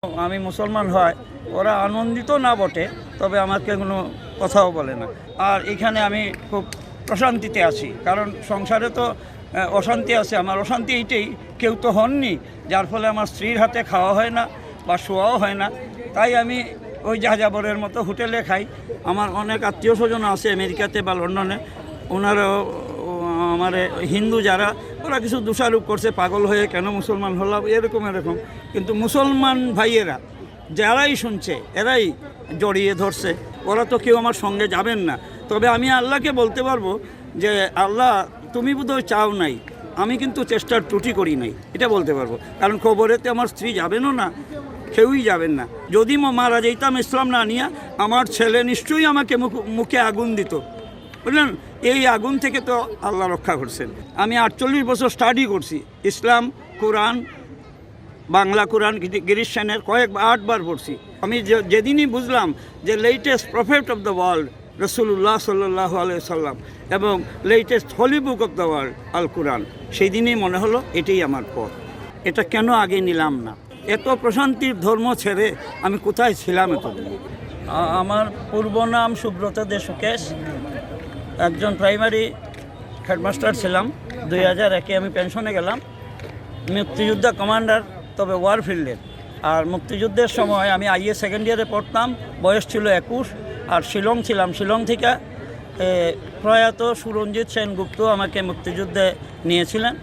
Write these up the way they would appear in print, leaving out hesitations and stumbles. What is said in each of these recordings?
আমি মুসলমান হয় ওরা আনন্দিত না বটে, তবে আমাকে কোনো কথাও বলে না। আর এখানে আমি খুব প্রশান্তিতে আছি, কারণ সংসারে তো অশান্তি আছে। আমার অশান্তি এইটাই, কেউ তো হননি, যার ফলে আমার স্ত্রীর হাতে খাওয়া হয় না বা শোয়াও হয় না। তাই আমি ওই যাযাবরের মতো হোটেলে খাই। আমার অনেক আত্মীয় স্বজন আছে আমেরিকাতে বা লন্ডনে, ওনারাও আমার হিন্দু যারা, ওরা কিছু দোষারোপ করছে পাগল হয়ে কেন মুসলমান হলাম এরকম। কিন্তু মুসলমান ভাইয়েরা যারাই শুনছে এরাই জড়িয়ে ধরছে। ওরা তো কেউ আমার সঙ্গে যাবেন না, তবে আমি আল্লাহকে বলতে পারবো যে আল্লাহ তুমি বোধহয় চাও নাই, আমি কিন্তু চেষ্টার ত্রুটি করি নাই, এটা বলতে পারবো। কারণ কবরেতে আমার স্ত্রী যাবেনও না, কেউই যাবেন না। যদি মারা যাইতাম ইসলাম না নিয়ে, আমার ছেলে নিশ্চয়ই আমাকে মুখে আগুন দিত, বুঝলেন। এই আগুন থেকে তো আল্লাহ রক্ষা করছেন। আমি 48 বছর স্টাডি করছি ইসলাম, কোরআন, বাংলা কোরআন গ্রীষ্মের 8বার পড়ছি। আমি যেদিনই বুঝলাম যে latest prophet of the world রসুল্লাহ সাল্লাল্লাহু আলাইহি সাল্লাম এবং latest holy book of the world আল কোরআন, সেই দিনই মনে হলো এটাই আমার পথ। এটা কেন আগে নিলাম না? এত প্রশান্তির ধর্ম ছেড়ে আমি কোথায় ছিলাম এতদিন? আমার পূর্ব নাম সুব্রত দেশকেশ, একজন প্রাইমারি হেডমাস্টার ছিলাম। 2001-এ আমি পেনশনে গেলাম, মুক্তিযোদ্ধা কমান্ডার, তবে ওয়ারফিল্ডের। আর মুক্তিযুদ্ধের সময় আমি আইএ সেকেন্ড ইয়ারে পড়তাম, বয়স ছিল 21। আর শিলং ছিলাম, শিলং থেকে প্রয়াত সুরঞ্জিত সেনগুপ্ত আমাকে মুক্তিযুদ্ধে নিয়েছিলেন।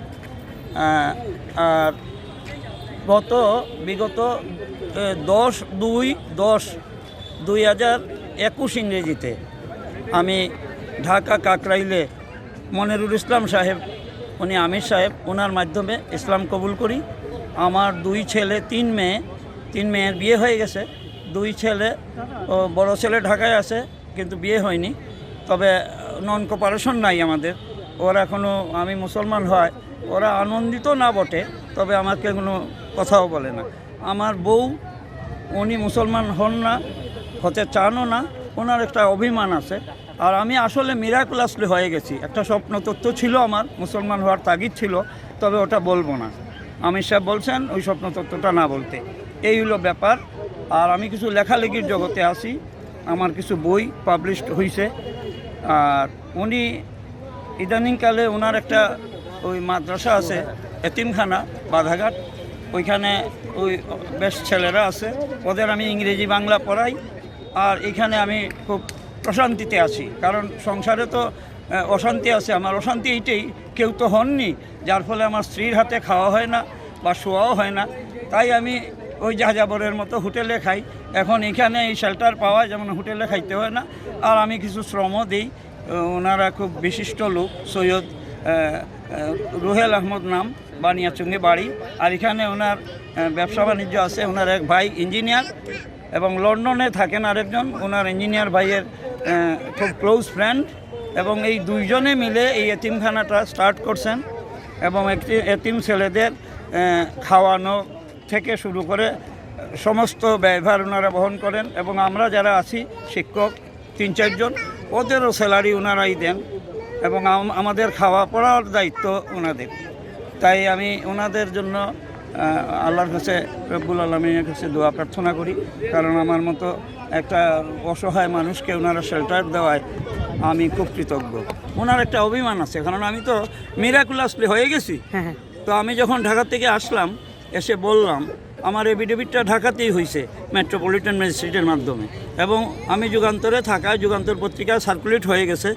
আর বিগত 10/2/2021 ইংরেজিতে আমি ঢাকা কাকরাইলে মনিরুল ইসলাম সাহেব, উনি আমির সাহেব, ওনার মাধ্যমে ইসলাম কবুল করি। আমার 2 ছেলে 3 মেয়ে, 3 মেয়ের বিয়ে হয়ে গেছে। 2 ছেলে, বড় ছেলে ঢাকায় আছে কিন্তু বিয়ে হয়নি, তবে নন কোপারেশন নাই আমাদের। ওরা এখনও, আমি মুসলমান হয় ওরা আনন্দিত না বটে, তবে আমাকে কোনো কথাও বলে না। আমার বউ, উনি মুসলমান হন না, হতে চানও না, ওনার একটা অভিমান আছে। আর আমি আসলে মিরাকুলাসলি হয়ে গেছি। একটা স্বপ্ন তত্ত্ব ছিল আমার, মুসলমান হওয়ার তাগিদ ছিল, তবে ওটা বলবো না। আমির সাহেব বলছেন ওই স্বপ্ন তত্ত্বটা না বলতে। এই হলো ব্যাপার। আর আমি কিছু লেখালেখির জগতে আছি, আমার কিছু বই পাবলিশড হয়েছে। আর উনি ইদানিংকালে ওনার একটা ওই মাদ্রাসা আছে, এতিমখানা বাধাঘাট, ওইখানে ওই বেশ ছেলেরা আছে, ওদের আমি ইংরেজি বাংলা পড়াই। আর এখানে আমি খুব প্রশান্তিতে আছি, কারণ সংসারে তো অশান্তি আছে। আমার অশান্তি এইটাই, কেউ তো হননি, যার ফলে আমার স্ত্রীর হাতে খাওয়া হয় না বা শোয়াও হয় না। তাই আমি ওই যাযাবরের মতো হোটেলে খাই। এখন এখানে এই শেল্টার পাওয়া, যেমন হোটেলে খাইতে হয় না। আর আমি কিছু শ্রমও দিই। ওনারা খুব বিশিষ্ট লোক, সৈয়দ রুহেল আহমদ নাম, বানিয়াচুঙ্গে বাড়ি। আর এখানে ওনার ব্যবসা বাণিজ্য আছে। ওনার এক ভাই ইঞ্জিনিয়ার এবং লন্ডনে থাকেন আরেকজন, ওনার ইঞ্জিনিয়ার ভাইয়ের খুব ক্লোজ ফ্রেন্ড। এবং এই 2 জনে মিলে এই এতিমখানাটা স্টার্ট করছেন এবং এতিম ছেলেদের খাওয়ানো থেকে শুরু করে সমস্ত ব্যয়ভার ওনারা বহন করেন। এবং আমরা যারা আছি শিক্ষক 3-4 জন, ওদেরও স্যালারি ওনারাই দেন এবং আমাদের খাওয়া পড়ার দায়িত্ব ওনাদের। তাই আমি ওনাদের জন্য আল্লাহর কাছে, রব্বুল আলামিনের কাছে দোয়া প্রার্থনা করি, কারণ আমার মতো একটা অসহায় মানুষকে ওনারা শেল্টার দেওয়ায় আমি খুব কৃতজ্ঞ। ওনার একটা অভিমান আছে, কারণ আমি তো মিরাকুলাসলি হয়ে গেছি। তো আমি যখন ঢাকা থেকে আসলাম, এসে বললাম আমার এফিডেভিটটা ঢাকাতেই হয়েছে মেট্রোপলিটন ম্যাজিস্ট্রেটের মাধ্যমে, এবং আমি যুগান্তরে থাকায় যুগান্তর পত্রিকায় সার্কুলেট হয়ে গেছে।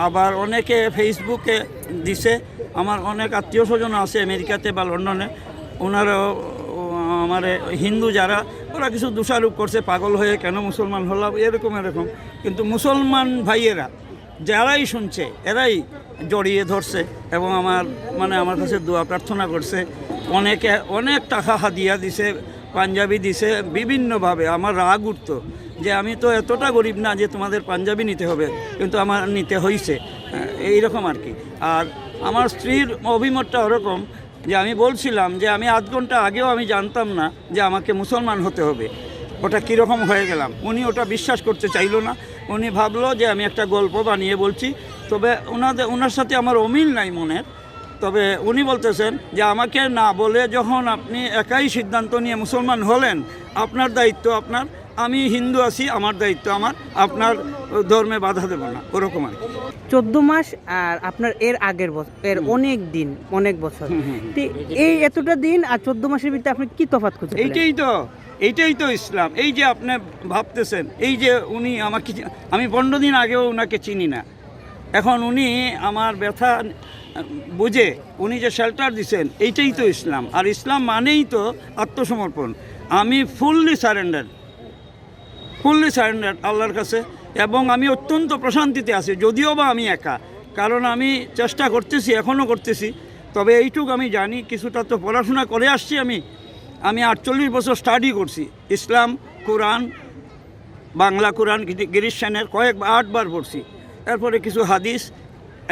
আবার অনেকে ফেসবুকে দিছে। আমার অনেক আত্মীয় স্বজন আছে আমেরিকাতে বা লন্ডনে, ওনারাও আমার হিন্দু যারা, ওরা কিছু দোষারোপ করছে পাগল হয়ে কেন মুসলমান হলাম এরকম। কিন্তু মুসলমান ভাইয়েরা যারাই শুনছে এরাই জড়িয়ে ধরছে এবং আমার কাছে দোয়া প্রার্থনা করছে। অনেকে অনেক টাকা হাদিয়া দিছে, পাঞ্জাবি দিছে বিভিন্নভাবে। আমার রাগ উঠতো যে আমি তো এতটা গরিব না যে তোমাদের পাঞ্জাবি নিতে হবে, কিন্তু আমার নিতে হয়েছে, এইরকম আর কি। আর আমার স্ত্রীর অভিমতটা ওরকম যে আমি বলছিলাম যে আমি আধ ঘন্টা আগেও আমি জানতাম না যে আমাকে মুসলমান হতে হবে। ওটা কীরকম হয়ে গেলাম, উনি ওটা বিশ্বাস করতে চাইলো না। উনি ভাবলো যে আমি একটা গল্প বানিয়ে বলছি। তবে ওনার সাথে আমার অমিল নাই মনের, তবে উনি বলতেছেন যে আমাকে না বলে যখন আপনি একাই সিদ্ধান্ত নিয়ে মুসলমান হলেন, আপনার দায়িত্ব আপনার, আমি হিন্দু আছি, আমার দায়িত্ব আমার, আপনার ধর্মে বাধা দেব না, ওরকম আর কি। 14 মাস আর আপনার এর আগের বছর, এর অনেক দিন, অনেক বছর, তো এই এতটা দিন আর 14 মাসের ভিতরে আপনি কি তফাৎ খুঁজে পেলেন? এইটাই তো ইসলাম। এই যে আপনি ভাবতেছেন, এই যে উনি আমাকে, আমি 15 দিন আগেও ওনাকে চিনি না, এখন উনি আমার ব্যথা বুঝে উনি যে শেল্টার দিছেন, এইটাই তো ইসলাম। আর ইসলাম মানেই তো আত্মসমর্পণ। আমি ফুললি সারেন্ডার আল্লাহর কাছে, এবং আমি অত্যন্ত প্রশান্তিতে আছি, যদিও বা আমি একা, কারণ আমি চেষ্টা করতেছি, এখনও করতেছি। তবে এইটুকু আমি জানি, কিছুটা তো পড়াশোনা করে আসছি। আমি 48 বছর স্টাডি করছি, ইসলাম, কোরআন, বাংলা কোরআন গিরিশ সেনের 8বার পড়ছি, এরপরে কিছু হাদিস,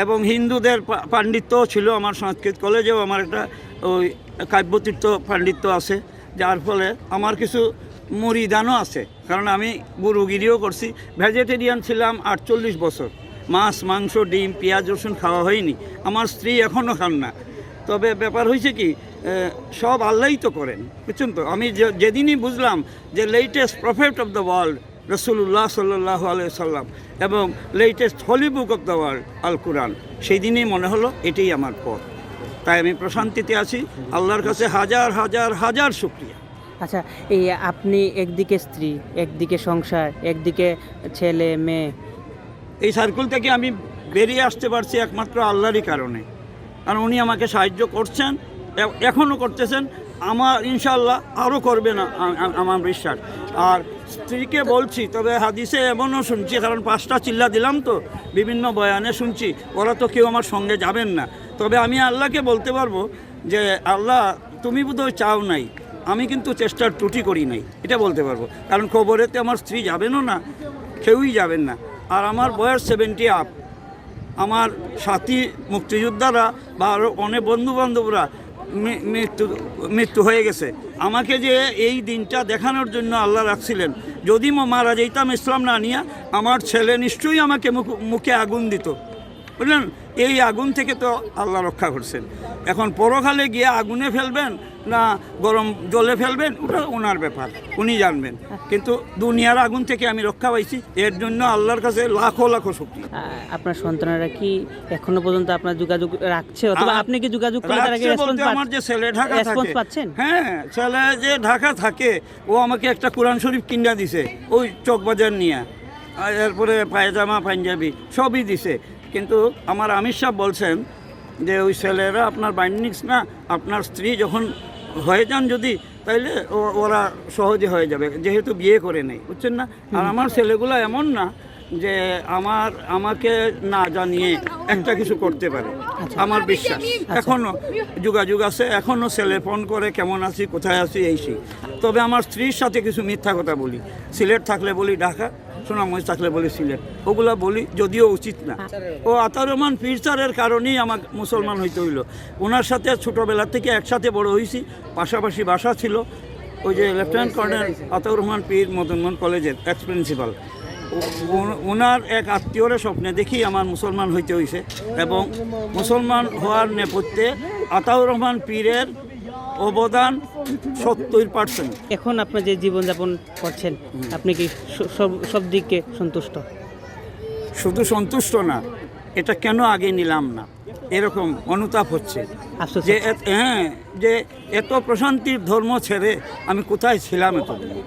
এবং হিন্দুদের পাণ্ডিত্যও ছিল। আমার সংস্কৃত কলেজেও আমার একটা ওই কাব্যতীর্থ পাণ্ডিত্য আছে, যার ফলে আমার কিছু মুরিদানও আছে, কারণ আমি গুরুগিরিও করছি। ভেজিটেরিয়ান ছিলাম 48 বছর, মাছ, মাংস, ডিম, পেঁয়াজ, রসুন খাওয়া হয়নি। আমার স্ত্রী এখনও খান না। তবে ব্যাপার হয়েছে কি, সব আল্লাহই তো করেন, বুঝছেন তো। আমি যেদিনই বুঝলাম যে latest prophet of the world রাসূলুল্লাহ সাল্লাল্লাহু আলাইহি সাল্লাম এবং latest holy book of the world আল কোরআন, সেই দিনই মনে হলো এটাই আমার পথ। তাই আমি প্রশান্তিতে আছি, আল্লাহর কাছে হাজার হাজার হাজার শুকরিয়া। আচ্ছা, এই আপনি একদিকে স্ত্রী, একদিকে সংসার, একদিকে ছেলে মেয়ে, এই সার্কেল থেকে আমি বেরিয়ে আসতে পারছি একমাত্র আল্লাহরই কারণে। কারণ উনি আমাকে সাহায্য করছেন, এখনও করতেছেন, আমার ইনশাআল্লাহ আরও করবেন আমার বিশ্বাস। আর স্ত্রীকে বলছি, তবে হাদিসে এমনও শুনছি, কারণ 5টা চিল্লা দিলাম তো, বিভিন্ন বয়ানে শুনছি, ওরা তো কেউ আমার সঙ্গে যাবেন না। তবে আমি আল্লাহকে বলতে পারবো যে আল্লাহ তুমি বোধহয় চাও নাই, আমি কিন্তু চেষ্টার ত্রুটি করি নাই, এটা বলতে পারবো। কারণ কবরেতে আমার স্ত্রী যাবেনও না, কেউই যাবেন না। আর আমার বয়স 70 আপ। আমার সাথী মুক্তিযোদ্ধারা বা আরও অনেক বন্ধুবান্ধবরা মৃত্যু হয়ে গেছে। আমাকে যে এই দিনটা দেখানোর জন্য আল্লাহ রাখছিলেন, যদি মারা যাইতাম ইসলাম না নিয়ে, আমার ছেলে নিশ্চয়ই আমাকে মুখে আগুন দিত, বুঝলেন। এই আগুন থেকে তো আল্লাহ রক্ষা করছেন। এখন পরকালে গিয়ে আগুনে ফেলবেন না গরম জলে ফেলবেন, ওটা ওনার ব্যাপার, উনি জানবেন। কিন্তু দুনিয়ার আগুন থেকে আমি রক্ষা পাইছি, এর জন্য আল্লাহর কাছে লাখো লাখো শুকরিয়া। আপনার সন্তানেরা কি এখনো পর্যন্ত আপনার যোগাযোগ রাখছে, অথবা আপনি কি যোগাযোগ করলে তারা কি রেসপন্স পাচ্ছেন? আমার যে ছেলে ঢাকা থাকে, হ্যাঁ, ছেলে যে ঢাকা থাকে, ও আমাকে একটা কোরআন শরীফ কিনা দিছে, ওই চকবাজার নিয়ে, এরপরে পায়জামা, পাঞ্জাবি সবই দিছে। কিন্তু আমার আমির সাহেব বলছেন যে ওই ছেলেরা আপনার বাইন্ডিংস না, আপনার স্ত্রী যখন হয়ে যান যদি, তাইলে ওরা সহজে হয়ে যাবে, যেহেতু বিয়ে করে নেই, বুঝছেন না। আর আমার ছেলেগুলো এমন না যে আমাকে না জানিয়ে একটা কিছু করতে পারে, আমার বিশ্বাস। এখনও যোগাযোগ আছে, এখনও ছেলে ফোন করে কেমন আছি, কোথায় আছি, এই সেই। তবে আমার স্ত্রীর সাথে কিছু মিথ্যা কথা বলি, সিলেট থাকলে বলি ঢাকা, সোনামগঞ্জ থাকলে বলি সিলেট, ওগুলা বলি, যদিও উচিত না। ও আতাউর রহমান পীর স্যারের কারণেই আমার মুসলমান হইতে হইল। ওনার সাথে ছোটোবেলা থেকে একসাথে বড় হয়েছি, পাশাপাশি বাসা ছিল। ওই যে লেফটেন্যান্ট কর্নেল আতাউর রহমান পীর মদনমোহন কলেজের এক্স প্রিন্সিপাল, ওনার এক আত্মীয়র স্বপ্নে দেখি আমার মুসলমান হইতে হয়েছে, এবং মুসলমান হওয়ার নেপথ্যে আতাউর রহমান পীরের অবদান 70%। এখন আপনি যে জীবনযাপন করছেন, আপনি কি সব দিকে সন্তুষ্ট? শুধু সন্তুষ্ট না, এটা কেন আগে নিলাম না, এরকম অনুতাপ হচ্ছে যে যে এত প্রশান্তির ধর্ম ছেড়ে আমি কোথায় ছিলাম এতদিন।